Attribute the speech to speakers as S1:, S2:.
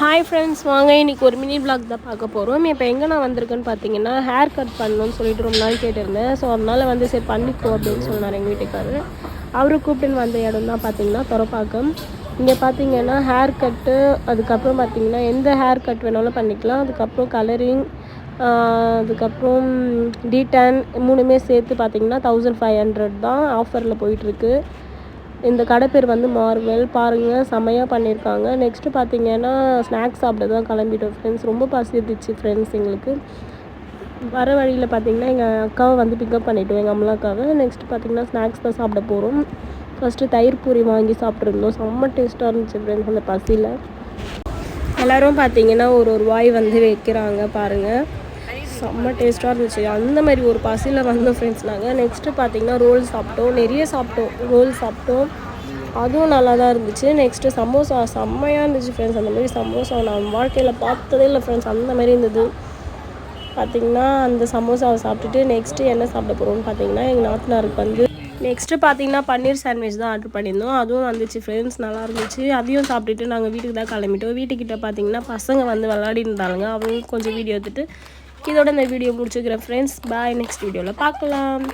S1: Hi friends, வாங்க இன்றைக்கி ஒரு மினி விளாக் தான் பார்க்க போகிறோம். இப்போ எங்கே நான் வந்திருக்கேன்னு பார்த்தீங்கன்னா, ஹேர் கட் பண்ணணும்னு சொல்லிட்டு ரொம்ப நாள் கேட்டிருந்தேன். ஸோ அதனால் வந்து சரி பண்ணிக்கோ அப்படின்னு சொன்னார் எங்கள் வீட்டுக்காரர். அவரு கூப்பிட்டுன்னு வந்த இடம் தான் பார்த்தீங்கன்னா துறப்பாக்கம். இங்கே பார்த்தீங்கன்னா ஹேர் கட்டு, அதுக்கப்புறம் பார்த்தீங்கன்னா எந்த ஹேர் கட் வேணாலும் பண்ணிக்கலாம். அதுக்கப்புறம் கலரிங், அதுக்கப்புறம் டீடான் மூணுமே சேர்த்து பார்த்தீங்கன்னா 1500 தான் ஆஃபரில் போயிட்டுருக்கு. இந்த கடை பேர் வந்து மார்வெல். பாருங்கள், செம்மையாக பண்ணியிருக்காங்க. நெக்ஸ்ட்டு பார்த்தீங்கன்னா ஸ்நாக்ஸ் சாப்பிட தான் கிளம்பிட்டோம் ஃப்ரெண்ட்ஸ். ரொம்ப பசி எடுத்துச்சு ஃப்ரெண்ட்ஸ் எங்களுக்கு. வர வழியில் பார்த்தீங்கன்னா எங்கள் அக்காவை வந்து பிக்கப் பண்ணிவிட்டோம், எங்கள் அம்மாக்காவை. நெக்ஸ்ட்டு பார்த்தீங்கன்னா ஸ்நாக்ஸ் தான் சாப்பிட போகிறோம். ஃபஸ்ட்டு தயிர் பூரி வாங்கி சாப்பிட்ருந்தோம். செம்ம டேஸ்ட்டாக இருந்துச்சு ஃப்ரெண்ட்ஸ் அந்த பசியில். எல்லோரும் பார்த்தீங்கன்னா ஒரு வாய் வந்து வைக்கிறாங்க பாருங்கள், செம்ம டேஸ்ட்டாக இருந்துச்சு. அந்த மாதிரி ஒரு பசியில் வந்தோம் ஃப்ரெண்ட்ஸ் நாங்கள். நெக்ஸ்ட்டு பார்த்தீங்கன்னா ரோல் சாப்பிட்டோம், நிறைய சாப்பிட்டோம், ரோல் சாப்பிட்டோம், அதுவும் நல்லா தான் இருந்துச்சு. நெக்ஸ்ட்டு சமோசா செம்மையாக இருந்துச்சு ஃப்ரெண்ட்ஸ். அந்த மாதிரி சமோசா நான் வாழ்க்கையில் பார்த்ததே இல்லை ஃப்ரெண்ட்ஸ், அந்த மாதிரி இருந்தது. பார்த்திங்கன்னா அந்த சமோசாவை சாப்பிட்டுட்டு நெக்ஸ்ட்டு என்ன சாப்பிட போகிறோம்னு பார்த்தீங்கன்னா எங்கள் நாத்தனாருக்கு வந்து நெக்ஸ்ட்டு பார்த்தீங்கன்னா பன்னீர் சாண்ட்விச் தான் ஆர்டர் பண்ணியிருந்தோம். அதுவும் வந்துச்சு ஃப்ரெண்ட்ஸ், நல்லா இருந்துச்சு. அதையும் சாப்பிட்டுட்டு நாங்கள் வீட்டுக்கு தான் கிளம்பிட்டோம். வீட்டுக்கிட்ட பார்த்தீங்கன்னா பசங்க வந்து விளையாடிருந்தாங்க. அவங்களுக்கு கொஞ்சம் வீடியோ எடுத்துகிட்டு இதோட இந்த வீடியோ முடிச்சுக்கிறேன் ஃப்ரெண்ட்ஸ். பாய், நெக்ஸ்ட் வீடியோவில் பார்க்கலாம்.